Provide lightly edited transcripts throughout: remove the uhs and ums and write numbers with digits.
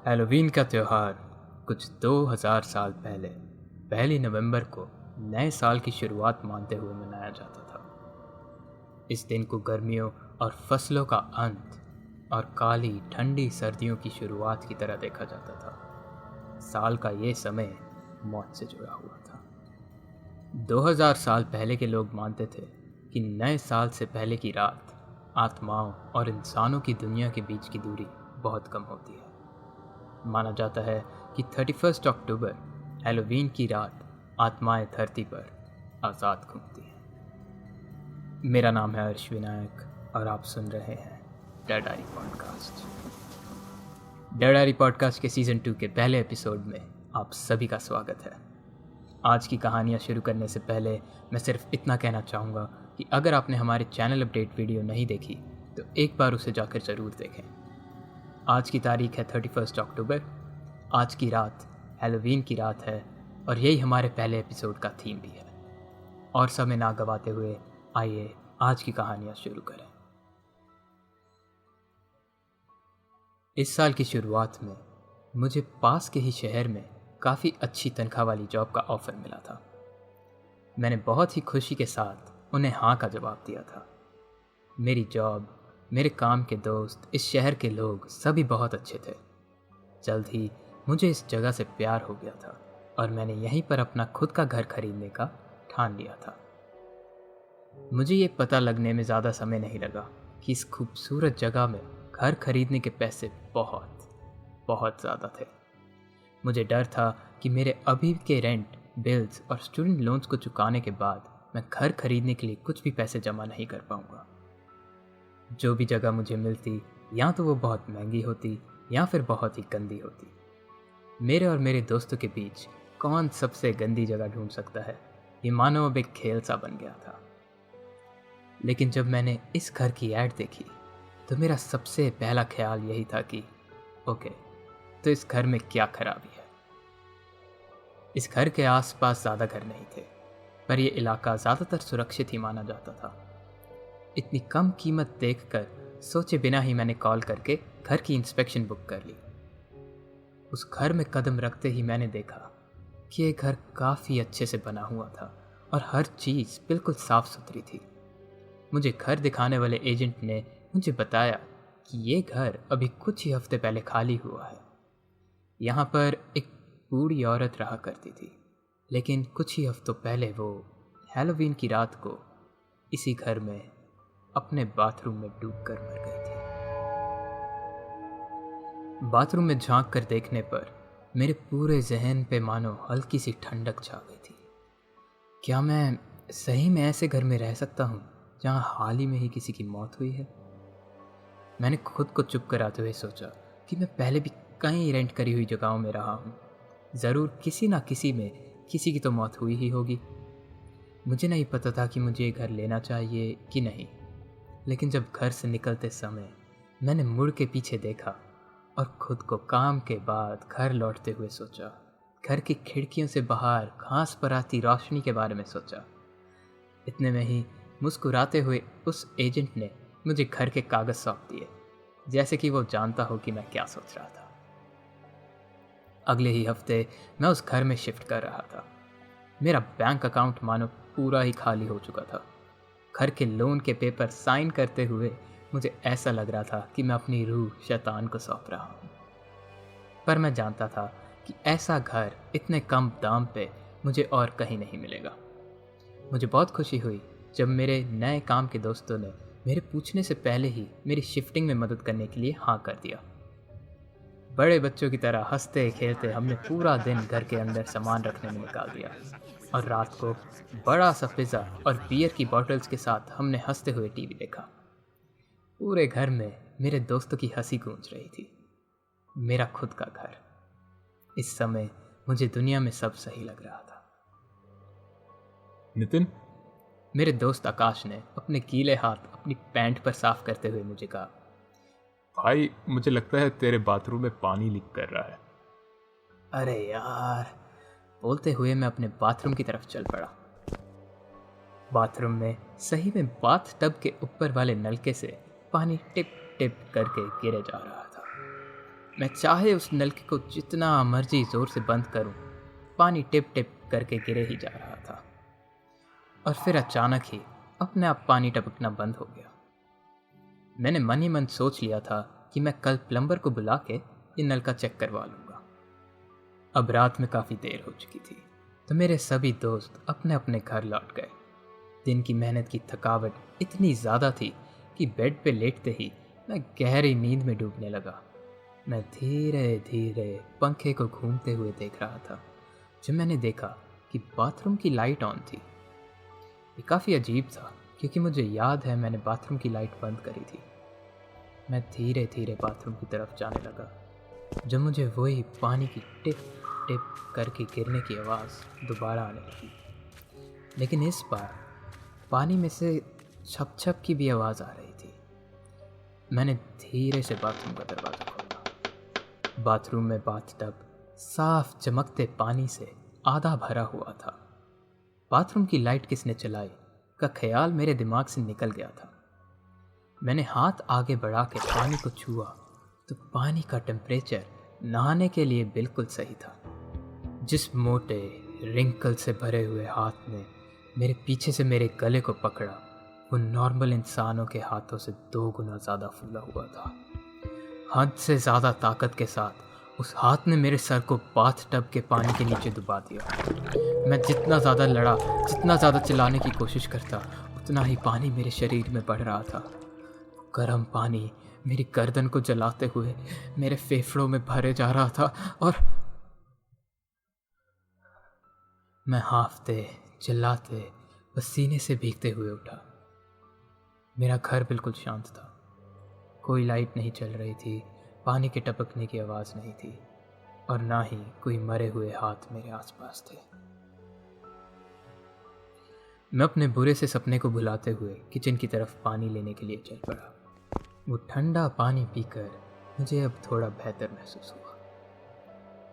Halloween का त्यौहार कुछ 2000 साल पहले 1 नवंबर को नए साल की शुरुआत मानते हुए मनाया जाता था। इस दिन को गर्मियों और फसलों का अंत और काली ठंडी सर्दियों की शुरुआत की तरह देखा जाता था। साल का ये समय मौत से जुड़ा हुआ था। 2000 साल पहले के लोग मानते थे कि नए साल से पहले की रात आत्माओं और इंसानों की दुनिया के बीच की दूरी बहुत कम होती है। माना जाता है कि 31 अक्टूबर हैलोवीन की रात आत्माएं धरती पर आज़ाद घूमती हैं। मेरा नाम है हर्ष विनायक और आप सुन रहे हैं dead diary podcast. Dead diary podcast के सीज़न 2 के पहले एपिसोड में आप सभी का स्वागत है। आज की कहानियाँ शुरू करने से पहले मैं सिर्फ इतना कहना चाहूँगा कि अगर आपने हमारे चैनल अपडेट वीडियो नहीं देखी तो एक बार उसे जाकर ज़रूर देखें। आज की तारीख है 31 अक्टूबर। आज की रात हैलोवीन की रात है और यही हमारे पहले एपिसोड का थीम भी है। और समय ना गवाते हुए आइए आज की कहानियाँ शुरू करें। इस साल की शुरुआत में मुझे पास के ही शहर में काफ़ी अच्छी तनख्वाह वाली जॉब का ऑफ़र मिला था। मैंने बहुत ही खुशी के साथ उन्हें हाँ का जवाब दिया था। मेरी जॉब, मेरे काम के दोस्त, इस शहर के लोग सभी बहुत अच्छे थे। जल्द ही मुझे इस जगह से प्यार हो गया था और मैंने यहीं पर अपना खुद का घर खरीदने का ठान लिया था। मुझे ये पता लगने में ज़्यादा समय नहीं लगा कि इस खूबसूरत जगह में घर खरीदने के पैसे बहुत ज़्यादा थे। मुझे डर था कि मेरे अभी के रेंट, बिल्स और स्टूडेंट लोन्स को चुकाने के बाद मैं घर खरीदने के लिए कुछ भी पैसे जमा नहीं कर पाऊंगा। जो भी जगह मुझे मिलती या तो वो बहुत महंगी होती या फिर बहुत ही गंदी होती। मेरे और मेरे दोस्तों के बीच कौन सबसे गंदी जगह ढूंढ सकता है, ये मानो अब एक खेल सा बन गया था। लेकिन जब मैंने इस घर की ऐड देखी तो मेरा सबसे पहला ख्याल यही था कि ओके, तो इस घर में क्या खराबी है। इस घर के आसपास ज़्यादा घर नहीं थे, पर यह इलाका ज़्यादातर सुरक्षित ही माना जाता था। इतनी कम कीमत देखकर सोचे बिना ही मैंने कॉल करके घर की इंस्पेक्शन बुक कर ली। उस घर में कदम रखते ही मैंने देखा कि यह घर काफ़ी अच्छे से बना हुआ था और हर चीज़ बिल्कुल साफ सुथरी थी। मुझे घर दिखाने वाले एजेंट ने मुझे बताया कि ये घर अभी कुछ ही हफ्ते पहले खाली हुआ है। यहाँ पर एक बूढ़ी औरत रहा करती थी, लेकिन कुछ ही हफ्तों पहले वो हैलोवीन की रात को इसी घर में अपने बाथरूम में डूबकर मर गई थी। बाथरूम में झांक कर देखने पर मेरे पूरे जहन पे मानो हल्की सी ठंडक छा गई थी। क्या मैं सही में ऐसे घर में रह सकता हूँ जहाँ हाल ही में ही किसी की मौत हुई है? मैंने खुद को चुप कराते हुए सोचा कि मैं पहले भी कई रेंट करी हुई जगहों में रहा हूँ। ज़रूर किसी ना किसी में किसी की तो मौत हुई ही होगी। मुझे नहीं पता था कि मुझे ये घर लेना चाहिए कि नहीं, लेकिन जब घर से निकलते समय मैंने मुड़ के पीछे देखा और खुद को काम के बाद घर लौटते हुए सोचा। घर की खिड़कियों से बाहर घास पर आती रोशनी के बारे में सोचा। इतने में ही मुस्कुराते हुए उस एजेंट ने मुझे घर के कागज़ सौंप दिए, जैसे कि वो जानता हो कि मैं क्या सोच रहा था। अगले ही हफ्ते मैं उस घर में शिफ्ट कर रहा था। मेरा बैंक अकाउंट मानो पूरा ही खाली हो चुका था। घर के लोन के पेपर साइन करते हुए मुझे ऐसा लग रहा था कि मैं अपनी रूह शैतान को सौंप रहा हूँ। पर मैं जानता था कि ऐसा घर इतने कम दाम पे मुझे और कहीं नहीं मिलेगा। मुझे बहुत खुशी हुई जब मेरे नए काम के दोस्तों ने मेरे पूछने से पहले ही मेरी शिफ्टिंग में मदद करने के लिए हाँ कर दिया। बड़े बच्चों की तरह हंसते खेलते हमने पूरा दिन घर के अंदर सामान रखने में निकाल दिया और रात को बड़ा सा पिज़्ज़ा और बियर की बॉटल्स के साथ हमने हंसते हुए टीवी देखा। पूरे घर में मेरे दोस्तों की हंसी गूंज रही थी। मेरा खुद का घर। इस समय मुझे दुनिया में सब सही लग रहा था। नितिन, मेरे दोस्त आकाश ने अपने गीले हाथ अपनी पैंट पर साफ करते हुए मुझे कहा, भाई मुझे लगता है तेरे बाथरूम में पानी लीक कर रहा है। अरे यार, बोलते हुए मैं अपने बाथरूम की तरफ चल पड़ा। बाथरूम में सही में बाथ टब के ऊपर वाले नलके से पानी टिप टिप करके गिरे जा रहा था। मैं चाहे उस नलके को जितना मर्जी जोर से बंद करूं, पानी टिप टिप करके गिरे ही जा रहा था। और फिर अचानक ही अपने आप पानी टपकना बंद हो गया। मैंने मन ही मन सोच लिया था कि मैं कल प्लम्बर को बुला के ये नलका चेक करवा लूंगा। अब रात में काफ़ी देर हो चुकी थी, तो मेरे सभी दोस्त अपने अपने घर लौट गए। दिन की मेहनत की थकावट इतनी ज़्यादा थी कि बेड पे लेटते ही मैं गहरी नींद में डूबने लगा। मैं धीरे धीरे पंखे को घूमते हुए देख रहा था, जब मैंने देखा कि बाथरूम की लाइट ऑन थी। ये काफ़ी अजीब था, क्योंकि मुझे याद है मैंने बाथरूम की लाइट बंद करी थी। मैं धीरे धीरे बाथरूम की तरफ जाने लगा, जब मुझे वही पानी की टिप टिप करके गिरने की आवाज़ दोबारा आने लगी। लेकिन इस बार पानी में से छप छप की भी आवाज़ आ रही थी। मैंने धीरे से बाथरूम का दरवाज़ा खोला। बाथरूम में बाथटब साफ चमकते पानी से आधा भरा हुआ था। बाथरूम की लाइट किसने चलाई का ख्याल मेरे दिमाग से निकल गया था। मैंने हाथ आगे बढ़ा के पानी को छुआ तो पानी का टेम्परेचर नहाने के लिए बिल्कुल सही था। जिस मोटे रिंकल से भरे हुए हाथ ने मेरे पीछे से मेरे गले को पकड़ा, वो नॉर्मल इंसानों के हाथों से 2 गुना ज़्यादा फूला हुआ था। हद से ज़्यादा ताकत के साथ उस हाथ ने मेरे सर को बाथ टब के पानी के नीचे डुबा दिया। मैं जितना ज़्यादा लड़ा, जितना ज़्यादा चिल्लाने की कोशिश करता, उतना ही पानी मेरे शरीर में बढ़ रहा था। गर्म पानी मेरी गर्दन को जलाते हुए मेरे फेफड़ों में भरे जा रहा था और मैं हांफते, चिल्लाते, पसीने से भीगते हुए उठा। मेरा घर बिल्कुल शांत था। कोई लाइट नहीं चल रही थी, पानी के टपकने की आवाज़ नहीं थी, और ना ही कोई मरे हुए हाथ मेरे आसपास थे। मैं अपने बुरे से सपने को भुलाते हुए किचन की तरफ पानी लेने के लिए चल पड़ा। वो ठंडा पानी पीकर मुझे अब थोड़ा बेहतर महसूस हुआ।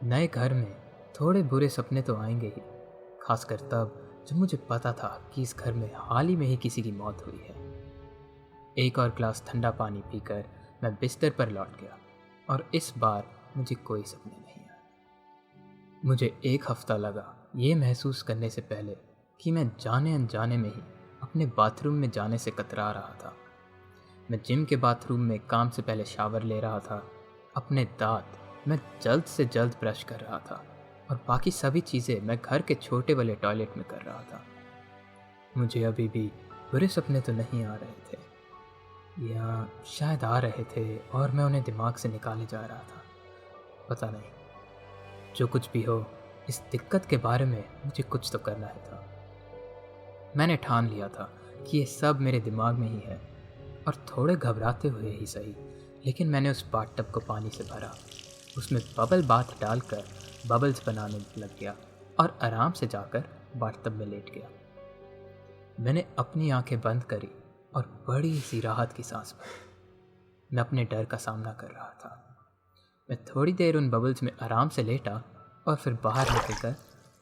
नए घर में थोड़े बुरे सपने तो आएंगे ही, खासकर तब जब मुझे पता था कि इस घर में हाल ही में ही किसी की मौत हुई है। एक और गिलास ठंडा पानी पीकर मैं बिस्तर पर लौट गया, और इस बार मुझे कोई सपने नहीं आए। मुझे 1 हफ्ता लगा ये महसूस करने से पहले कि मैं जाने अनजाने में ही अपने बाथरूम में जाने से कतरा रहा था। मैं जिम के बाथरूम में काम से पहले शावर ले रहा था। अपने दांत मैं जल्द से जल्द ब्रश कर रहा था, और बाकी सभी चीज़ें मैं घर के छोटे वाले टॉयलेट में कर रहा था। मुझे अभी भी बुरे सपने तो नहीं आ रहे थे, या शायद आ रहे थे और मैं उन्हें दिमाग से निकाले जा रहा था। पता नहीं, जो कुछ भी हो, इस दिक्कत के बारे में मुझे कुछ तो करना ही था। मैंने ठान लिया था कि ये सब मेरे दिमाग में ही है, और थोड़े घबराते हुए ही सही, लेकिन मैंने उस बाथटब को पानी से भरा, उसमें बबल बाथ डालकर बबल्स बनाने लग गया और आराम से जाकर बाथटब में लेट गया। मैंने अपनी आंखें बंद करी और बड़ी सी राहत की सांस भरी। मैं अपने डर का सामना कर रहा था। मैं थोड़ी देर उन बबल्स में आराम से लेटा और फिर बाहर निकलकर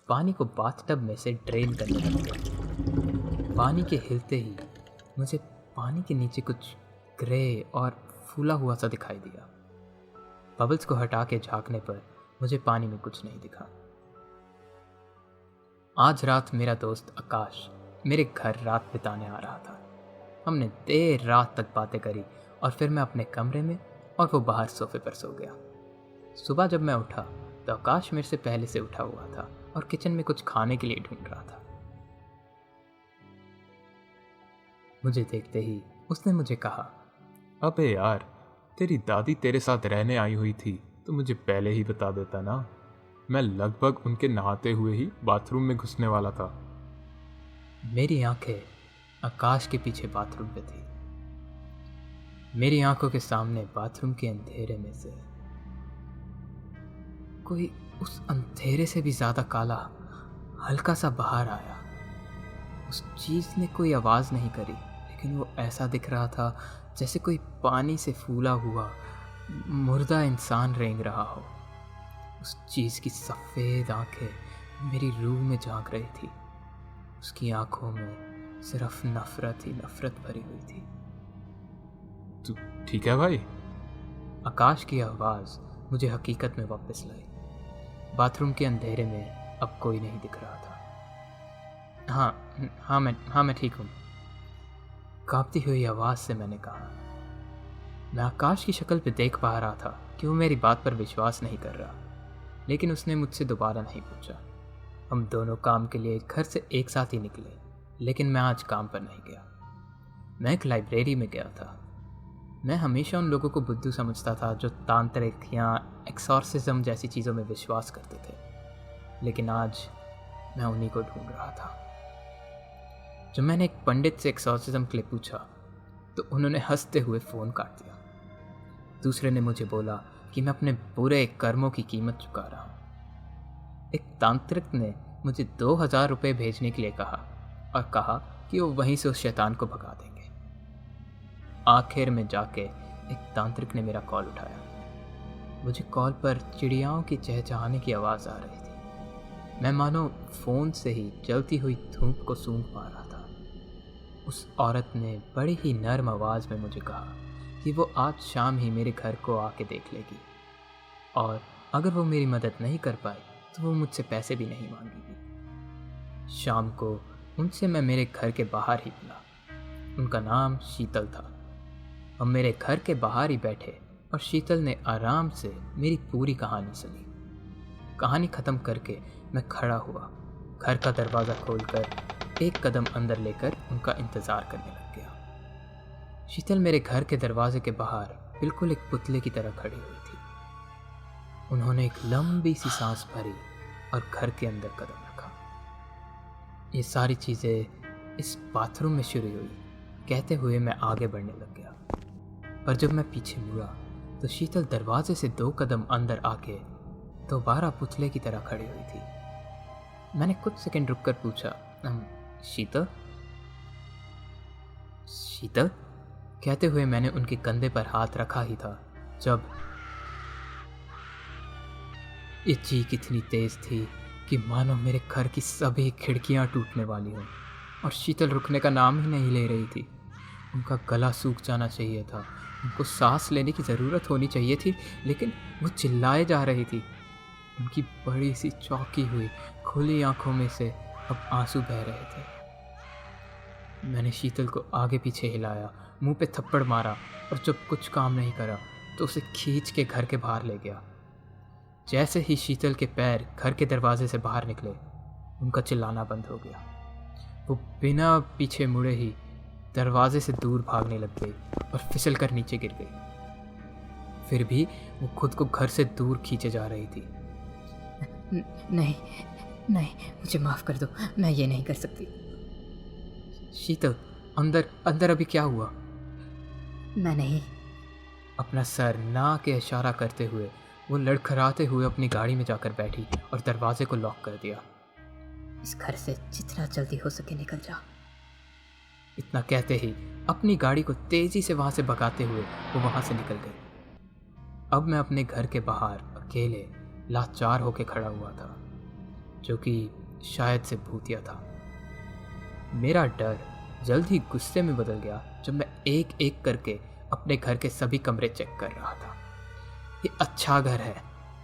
पानी को बाथटब में से ड्रेन करने लग गया। पानी के हिलते ही मुझे पानी के नीचे कुछ ग्रे और फूला हुआ सा दिखाई दिया। बबल्स को हटा के झांकने पर मुझे पानी में कुछ नहीं दिखा। आज रात मेरा दोस्त आकाश मेरे घर रात बिताने आ रहा था। हमने देर रात तक बातें करी, और फिर मैं अपने कमरे में और वो बाहर सोफे पर सो गया। सुबह जब मैं उठा तो आकाश मेरे से पहले से उठा हुआ था और किचन में कुछ खाने के लिए ढूंढ रहा था। मुझे देखते ही उसने मुझे कहा, अबे यार, तेरी दादी तेरे साथ रहने आई हुई थी तो मुझे पहले ही बता देता ना। मैं लगभग उनके नहाते हुए ही बाथरूम में घुसने वाला था। मेरी आंखें आकाश के पीछे बाथरूम पे थी। मेरी आंखों के सामने बाथरूम के अंधेरे में से कोई उस अंधेरे से भी ज्यादा काला हल्का सा बाहर आया। उस चीज ने कोई आवाज नहीं करी, लेकिन वो ऐसा दिख रहा था जैसे कोई पानी से फूला हुआ मुर्दा इंसान रेंग रहा हो। उस चीज की सफेद आंखें मेरी रूह में झांक रही थी। उसकी आंखों में सिर्फ नफरत ही नफरत भरी हुई थी। तू ठीक है भाई? आकाश की आवाज़ मुझे हकीकत में वापस लाई। बाथरूम के अंधेरे में अब कोई नहीं दिख रहा था। हाँ मैं ठीक हूँ, कांपती हुई आवाज़ से मैंने कहा। मैं आकाश की शक्ल पे देख पा रहा था कि वो मेरी बात पर विश्वास नहीं कर रहा, लेकिन उसने मुझसे दोबारा नहीं पूछा। हम दोनों काम के लिए घर से एक साथ ही निकले, लेकिन मैं आज काम पर नहीं गया। मैं एक लाइब्रेरी में गया था। मैं हमेशा उन लोगों को बुद्धू समझता था जो तांत्रिक या एक्सॉर्सिज्म जैसी चीज़ों में विश्वास करते थे, लेकिन आज मैं उन्हीं को ढूंढ रहा था। जब मैंने एक पंडित से एक्सॉर्सिज्म के लिए पूछा तो उन्होंने हंसते हुए फ़ोन काट दिया। दूसरे ने मुझे बोला कि मैं अपने बुरे कर्मों की कीमत चुका रहा हूँ। एक तांत्रिक ने मुझे 2000 रुपये भेजने के लिए कहा और कहा कि वो वहीं से उस शैतान को भगा देंगे। आखिर में जाके एक तांत्रिक ने मेरा कॉल उठाया। मुझे कॉल पर चिड़ियाओं की चहचहाने की आवाज़ आ रही थी। मैं मानो फ़ोन से ही जलती हुई धूप को सूंघ पा रहा था। उस औरत ने बड़ी ही नर्म आवाज़ में मुझे कहा कि वो आज शाम ही मेरे घर को आके देख लेगी, और अगर वो मेरी मदद नहीं कर पाई तो वो मुझसे पैसे भी नहीं मांगेगी। शाम को उनसे मैं मेरे घर के बाहर ही मिला। उनका नाम शीतल था। हम मेरे घर के बाहर ही बैठे और शीतल ने आराम से मेरी पूरी कहानी सुनी। कहानी ख़त्म करके मैं खड़ा हुआ, घर का दरवाज़ा खोलकर एक कदम अंदर लेकर उनका इंतज़ार करने लग गया। शीतल मेरे घर के दरवाजे के बाहर बिल्कुल एक पुतले की तरह खड़ी हुई थी। उन्होंने एक लंबी सी सांस भरी और घर के अंदर कदम रखा। ये सारी चीज़ें इस बाथरूम में शुरू हुई, कहते हुए मैं आगे बढ़ने लग गया। पर जब मैं पीछे मुड़ा तो शीतल दरवाजे से 2 कदम अंदर आके दोबारा पुतले की तरह खड़ी हुई थी। मैंने कुछ सेकंड रुककर पूछा, शीतल शीतल? कहते हुए मैंने उनके कंधे पर हाथ रखा ही था जब ये चीख इतनी तेज थी कि मानो मेरे घर की सभी खिड़कियां टूटने वाली हों। और शीतल रुकने का नाम ही नहीं ले रही थी। उनका गला सूख जाना चाहिए था, उनको सांस लेने की ज़रूरत होनी चाहिए थी, लेकिन वो चिल्लाए जा रही थी। उनकी बड़ी सी चौंकी हुई खुली आंखों में से अब आंसू बह रहे थे। मैंने शीतल को आगे पीछे हिलाया, मुंह पे थप्पड़ मारा, और जब कुछ काम नहीं करा तो उसे खींच के घर के बाहर ले गया। जैसे ही शीतल के पैर घर के दरवाजे से बाहर निकले, उनका चिल्लाना बंद हो गया। वो बिना पीछे मुड़े ही दरवाजे से दूर भागने लग गई और फिसल कर नीचे गिर गई। फिर भी वो खुद को घर से दूर खींचे जा रही थी। नहीं, मुझे माफ़ कर दो, मैं ये नहीं कर सकती। शीतल, अंदर अभी क्या हुआ? मैं नहीं। अपना सर ना के इशारा करते हुए वो लड़खड़ाते हुए अपनी गाड़ी में जाकर बैठी और दरवाजे को लॉक कर दिया। इस घर से जितना जल्दी हो सके निकल जा। इतना कहते ही अपनी गाड़ी को तेजी से वहां से भगाते हुए वो वहां से निकल गई। अब मैं अपने घर के बाहर अकेले लाचार होकर खड़ा हुआ था, जो कि शायद से भूतिया था। मेरा डर जल्द ही गुस्से में बदल गया जब मैं एक एक करके अपने घर के सभी कमरे चेक कर रहा था। ये अच्छा घर है।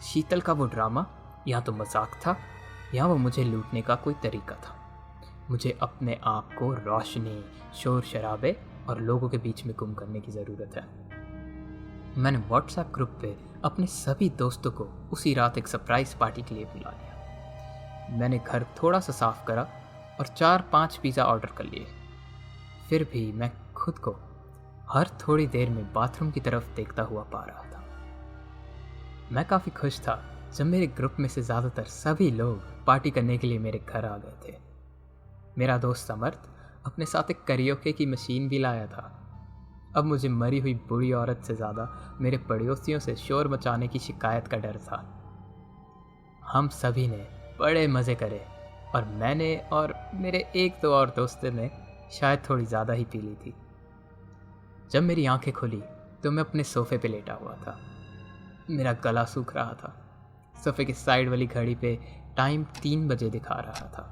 शीतल का वो ड्रामा या तो मजाक था या वो मुझे लूटने का कोई तरीका था। मुझे अपने आप को रोशनी, शोर शराबे और लोगों के बीच में गुम करने की ज़रूरत है। मैंने व्हाट्सएप ग्रुप पे अपने सभी दोस्तों को उसी रात एक सरप्राइज़ पार्टी के लिए बुला लिया। मैंने घर थोड़ा सा साफ करा और 4-5 पिज़्ज़ा ऑर्डर कर लिए। फिर भी मैं खुद को हर थोड़ी देर में बाथरूम की तरफ देखता हुआ पा रहा था। मैं काफ़ी खुश था जब मेरे ग्रुप में से ज़्यादातर सभी लोग पार्टी करने के लिए मेरे घर आ गए थे। मेरा दोस्त समर्थ अपने साथ एक करियोके की मशीन भी लाया था। अब मुझे मरी हुई बूढ़ी औरत से ज़्यादा मेरे पड़ोसियों से शोर मचाने की शिकायत का डर था। हम सभी ने बड़े मज़े करे और मैंने और मेरे 1-2 और दोस्तों ने शायद थोड़ी ज़्यादा ही पी ली थी। जब मेरी आंखें खुली तो मैं अपने सोफ़े पे लेटा हुआ था। मेरा गला सूख रहा था। सोफ़े के साइड वाली घड़ी पे टाइम 3 बजे दिखा रहा था।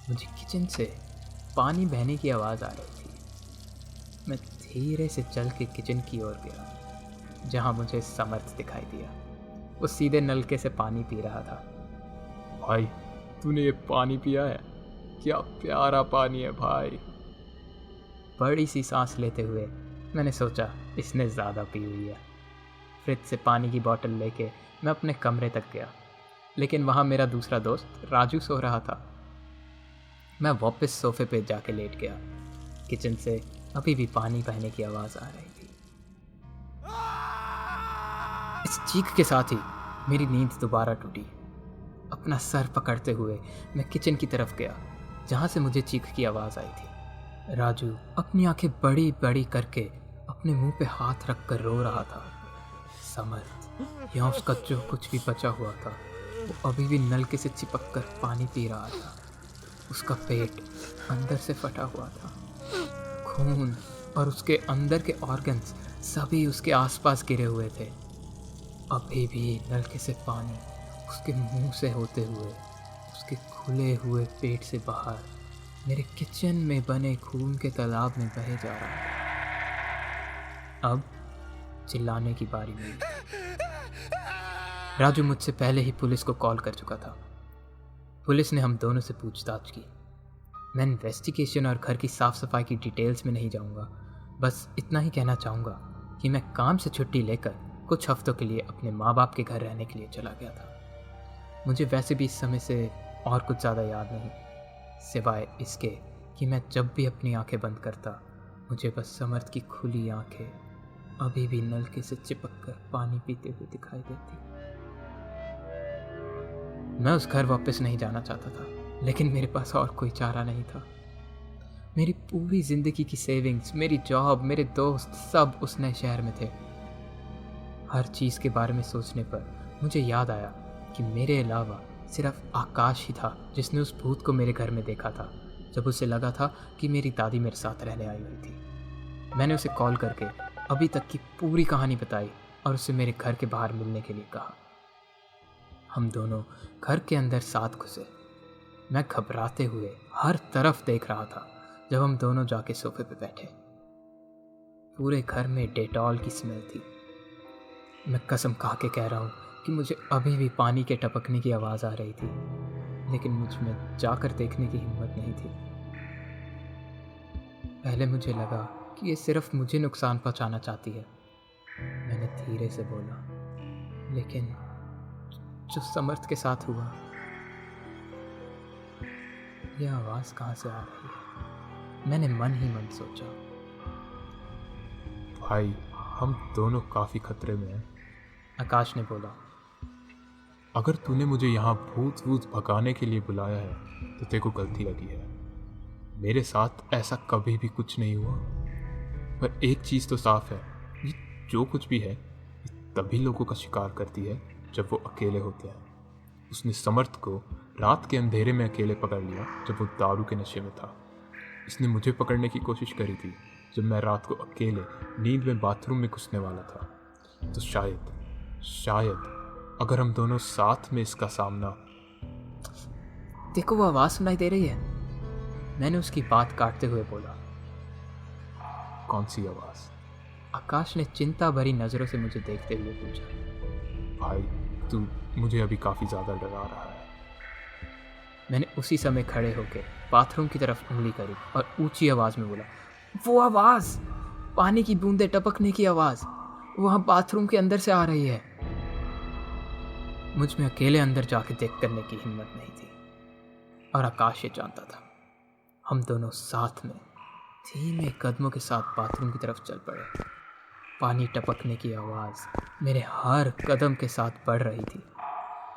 मुझे किचन से पानी बहने की आवाज़ आ रही थी। मैं धीरे से चल के किचन की ओर गया, जहाँ मुझे समर्थ दिखाई दिया। वो सीधे नलके से पानी पी रहा था। भाई, तूने ये पानी पिया है? क्या प्यारा पानी है भाई। बड़ी सी सांस लेते हुए मैंने सोचा इसने ज़्यादा पी हुई है। फ्रिज से पानी की बोतल लेके मैं अपने कमरे तक गया, लेकिन वहाँ मेरा दूसरा दोस्त राजू सो रहा था। मैं वापस सोफे पे जाके लेट गया। किचन से अभी भी पानी बहने की आवाज़ आ रही थी। इस चीख के साथ ही मेरी नींद दोबारा टूटी। अपना सर पकड़ते हुए मैं किचन की तरफ गया, जहाँ से मुझे चीख की आवाज़ आई थी। राजू अपनी आंखें बड़ी बड़ी करके अपने मुंह पे हाथ रख कर रो रहा था। समर्थ या उसका जो कुछ भी बचा हुआ था वो अभी भी नलके से चिपक कर पानी पी रहा था। उसका पेट अंदर से फटा हुआ था। खून और उसके अंदर के ऑर्गन्स सभी उसके आसपास गिरे हुए थे। अभी भी नलके से पानी उसके मुंह से होते हुए उसके खुले हुए पेट से बाहर मेरे किचन में बने खून के तालाब में बहे जा रहा था। अब चिल्लाने की बारी हुई। राजू मुझसे पहले ही पुलिस को कॉल कर चुका था। पुलिस ने हम दोनों से पूछताछ की। मैं इन्वेस्टिगेशन और घर की साफ सफाई की डिटेल्स में नहीं जाऊंगा, बस इतना ही कहना चाहूँगा कि मैं काम से छुट्टी लेकर कुछ हफ्तों के लिए अपने माँ बाप के घर रहने के लिए चला गया था। मुझे वैसे भी इस समय से और कुछ ज़्यादा याद नहीं, सिवाय इसके कि मैं जब भी अपनी आंखें बंद करता मुझे बस समर्थ की खुली आंखें अभी भी नलके से चिपक कर पानी पीते हुए दिखाई देती। मैं उस घर वापस नहीं जाना चाहता था, लेकिन मेरे पास और कोई चारा नहीं था। मेरी पूरी ज़िंदगी की सेविंग्स, मेरी जॉब, मेरे दोस्त सब उस नए शहर में थे। हर चीज़ के बारे में सोचने पर मुझे याद आया कि मेरे अलावा सिर्फ आकाश ही था जिसने उस भूत को मेरे घर में देखा था जब उसे लगा था कि मेरी दादी मेरे साथ रहने आई हुई थी। मैंने उसे कॉल करके अभी तक की पूरी कहानी बताई और उसे मेरे घर के बाहर मिलने के लिए कहा। हम दोनों घर के अंदर साथ घुसे। मैं घबराते हुए हर तरफ देख रहा था जब हम दोनों जाके सोफे पे बैठे। पूरे घर में डेटॉल की स्मेल थी। मैं कसम खा के कह रहा हूँ कि मुझे अभी भी पानी के टपकने की आवाज़ आ रही थी, लेकिन मुझ में जाकर देखने की हिम्मत नहीं थी। पहले मुझे लगा कि ये सिर्फ मुझे नुकसान पहुंचाना चाहती है। मैंने धीरे से बोला, लेकिन जो समर्थ के साथ हुआ, यह आवाज़ कहाँ से आ रही है? मैंने मन ही मन सोचा। भाई, हम दोनों काफ़ी खतरे में हैं। आकाश ने बोला। अगर तूने मुझे यहाँ भूत वूत भगाने के लिए बुलाया है तो तेरे को गलती लगी है। मेरे साथ ऐसा कभी भी कुछ नहीं हुआ। पर एक चीज़ तो साफ है, ये जो कुछ भी है ये तभी लोगों का शिकार करती है जब वो अकेले होते हैं। उसने समर्थ को रात के अंधेरे में अकेले पकड़ लिया जब वो दारू के नशे में था। इसने मुझे पकड़ने की कोशिश करी थी जब मैं रात को अकेले नींद में बाथरूम में घुसने वाला था। तो शायद अगर हम दोनों साथ में इसका सामना। देखो, वो आवाज़ सुनाई दे रही है। मैंने उसकी बात काटते हुए बोला। कौन सी आवाज़? आकाश ने चिंता भरी नज़रों से मुझे देखते हुए पूछा। भाई, तू मुझे अभी काफ़ी ज़्यादा डरा रहा है। मैंने उसी समय खड़े होकर बाथरूम की तरफ उंगली करी और ऊंची आवाज़ में बोला, वो आवाज़, पानी की बूंदें टपकने की आवाज़ वहाँ बाथरूम के अंदर से आ रही है। मुझ में अकेले अंदर जाके चेक करने की हिम्मत नहीं थी और आकाश ये जानता था। हम दोनों साथ में धीमे कदमों के साथ बाथरूम की तरफ चल पड़े। पानी टपकने की आवाज़ मेरे हर कदम के साथ बढ़ रही थी।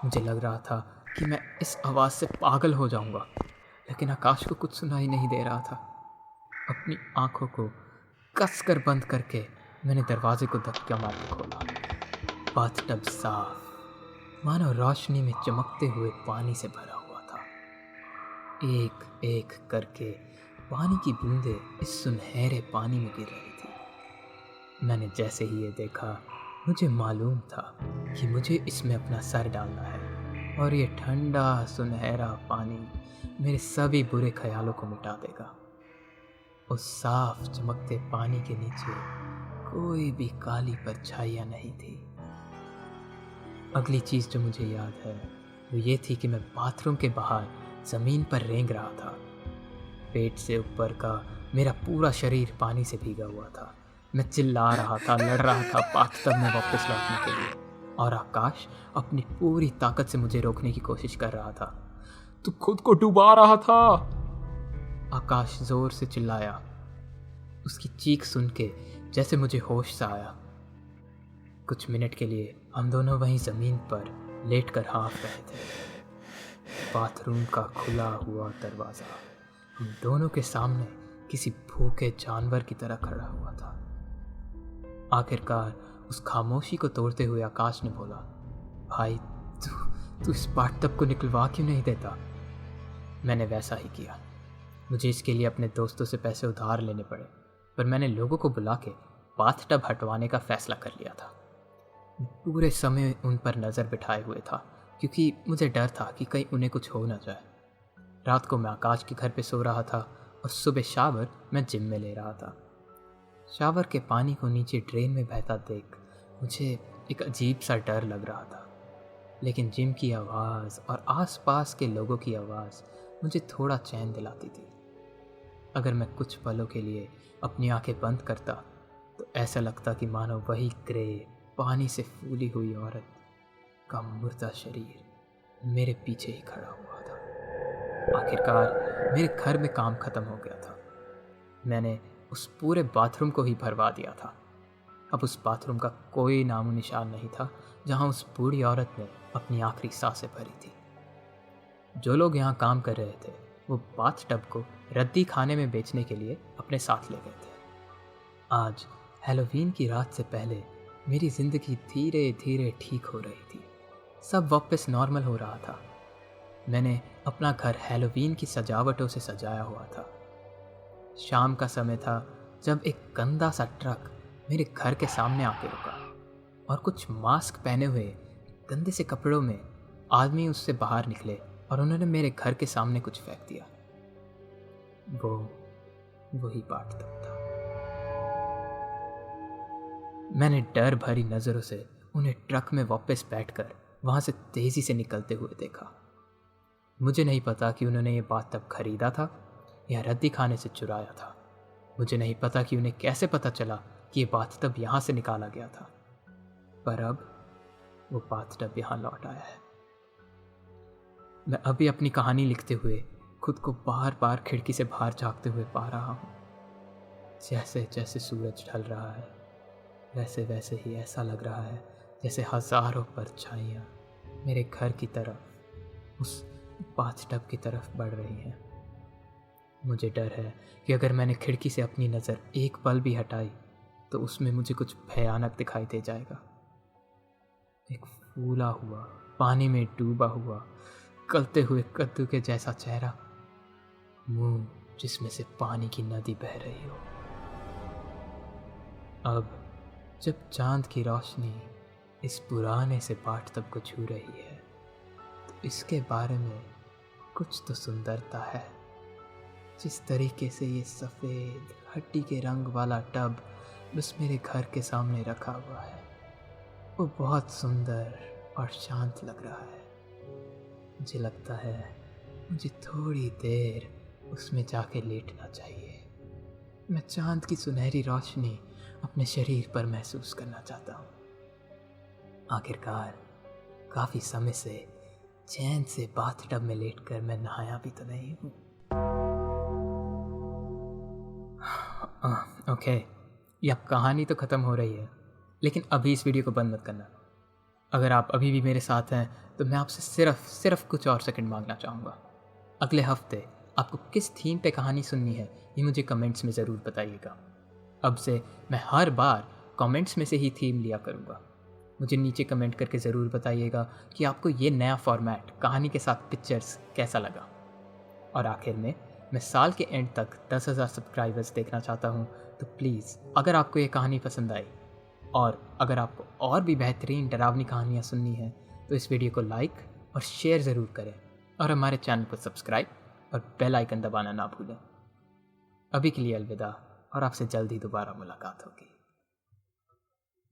मुझे लग रहा था कि मैं इस आवाज़ से पागल हो जाऊंगा, लेकिन आकाश को कुछ सुनाई नहीं दे रहा था। अपनी आंखों को कसकर बंद करके मैंने दरवाजे को धक्का मार के खोला। बाथटब साफ, मानो रोशनी में चमकते हुए पानी से भरा हुआ था। एक एक करके पानी की बूंदें इस सुनहरे पानी में गिर रही थी। मैंने जैसे ही ये देखा, मुझे मालूम था कि मुझे इसमें अपना सर डालना है और ये ठंडा सुनहरा पानी मेरे सभी बुरे ख्यालों को मिटा देगा। उस साफ चमकते पानी के नीचे कोई भी काली परछाइयाँ नहीं थी। अगली चीज़ जो मुझे याद है वो ये थी कि मैं बाथरूम के बाहर ज़मीन पर रेंग रहा था। पेट से ऊपर का मेरा पूरा शरीर पानी से भीगा हुआ था। मैं चिल्ला रहा था, लड़ रहा था बाथटब में वापस लौटने के लिए, और आकाश अपनी पूरी ताकत से मुझे रोकने की कोशिश कर रहा था। तू खुद को डुबा रहा था। आकाश जोर से चिल्लाया। उसकी चीख सुन के जैसे मुझे होश सा आया। कुछ मिनट के लिए हम दोनों वहीं ज़मीन पर लेटकर हाँफ रहे थे। बाथरूम का खुला हुआ दरवाज़ा हम दोनों के सामने किसी भूखे जानवर की तरह खड़ा हुआ था। आखिरकार उस खामोशी को तोड़ते हुए आकाश ने बोला, भाई तू इस बाथटब को निकलवा क्यों नहीं देता? मैंने वैसा ही किया। मुझे इसके लिए अपने दोस्तों से पैसे उधार लेने पड़े, पर मैंने लोगों को बुला के बाथटब हटवाने का फैसला कर लिया था। पूरे समय उन पर नज़र बिठाए हुए था, क्योंकि मुझे डर था कि कहीं उन्हें कुछ हो ना जाए। रात को मैं आकाश के घर पे सो रहा था और सुबह शावर मैं जिम में ले रहा था। शावर के पानी को नीचे ड्रेन में बहता देख मुझे एक अजीब सा डर लग रहा था, लेकिन जिम की आवाज़ और आसपास के लोगों की आवाज़ मुझे थोड़ा चैन दिलाती थी। अगर मैं कुछ पलों के लिए अपनी आंखें बंद करता तो ऐसा लगता कि मानो वही ग्रे पानी से फूली हुई औरत का मुर्दा शरीर मेरे पीछे ही खड़ा हुआ था। आखिरकार मेरे घर में काम ख़त्म हो गया था। मैंने उस पूरे बाथरूम को ही भरवा दिया था। अब उस बाथरूम का कोई नामो निशान नहीं था जहां उस बूढ़ी औरत ने अपनी आखिरी सांसें भरी थी। जो लोग यहाँ काम कर रहे थे वो बाथटब को रद्दी खाने में बेचने के लिए अपने साथ ले गए थे। आज हैलोवीन की रात से पहले मेरी ज़िंदगी धीरे धीरे ठीक हो रही थी। सब वापस नॉर्मल हो रहा था। मैंने अपना घर हैलोवीन की सजावटों से सजाया हुआ था। शाम का समय था जब एक गंदा सा ट्रक मेरे घर के सामने आके रुका और कुछ मास्क पहने हुए गंदे से कपड़ों में आदमी उससे बाहर निकले और उन्होंने मेरे घर के सामने कुछ फेंक दिया। वही बाथटब था। मैंने डर भरी नज़रों से उन्हें ट्रक में वापस बैठकर वहाँ से तेज़ी से निकलते हुए देखा। मुझे नहीं पता कि उन्होंने ये बाथटब खरीदा था या रद्दी खाने से चुराया था। मुझे नहीं पता कि उन्हें कैसे पता चला कि ये बाथटब यहाँ से निकाला गया था, पर अब वो बाथटब यहाँ लौट आया है। मैं अभी अपनी कहानी लिखते हुए खुद को बार बार खिड़की से बाहर झांकते हुए पा रहा हूँ। जैसे जैसे सूरज ढल रहा है वैसे वैसे ही ऐसा लग रहा है जैसे हज़ारों परछाइयाँ मेरे घर की तरफ, उस बाथटब की तरफ बढ़ रही हैं। मुझे डर है कि अगर मैंने खिड़की से अपनी नज़र एक पल भी हटाई तो उसमें मुझे कुछ भयानक दिखाई दे जाएगा। एक फूला हुआ, पानी में डूबा हुआ, गलते हुए कद्दू के जैसा चेहरा, मुंह जिसमें से पानी की नदी बह रही हो। अब जब चांद की रोशनी इस पुराने से बाथटब को छू रही है तो इसके बारे में कुछ तो सुंदरता है। जिस तरीके से ये सफ़ेद हड्डी के रंग वाला टब बस मेरे घर के सामने रखा हुआ है वो बहुत सुंदर और शांत लग रहा है। मुझे लगता है मुझे थोड़ी देर उसमें जाके लेटना चाहिए। मैं चांद की सुनहरी रोशनी अपने शरीर पर महसूस करना चाहता हूँ। आखिरकार काफ़ी समय से चैन से बाथटब में लेटकर मैं नहाया भी तो नहीं हूँ। ओके, ये अब कहानी तो ख़त्म हो रही है, लेकिन अभी इस वीडियो को बंद मत करना। अगर आप अभी भी मेरे साथ हैं तो मैं आपसे सिर्फ कुछ और सेकंड मांगना चाहूँगा। अगले हफ्ते आपको किस थीम पे कहानी सुननी है ये मुझे कमेंट्स में ज़रूर बताइएगा। अब से मैं हर बार कमेंट्स में से ही थीम लिया करूँगा। मुझे नीचे कमेंट करके ज़रूर बताइएगा कि आपको ये नया फॉर्मेट कहानी के साथ पिक्चर्स कैसा लगा। और आखिर में मैं साल के एंड तक 10,000 सब्सक्राइबर्स देखना चाहता हूँ, तो प्लीज़ अगर आपको ये कहानी पसंद आई और अगर आपको और भी बेहतरीन डरावनी कहानियाँ सुननी हैं तो इस वीडियो को लाइक और शेयर ज़रूर करें और हमारे चैनल को सब्सक्राइब और बेल आइकन दबाना ना भूलें। अभी के लिए अलविदा और आपसे जल्द ही दोबारा मुलाकात होगी।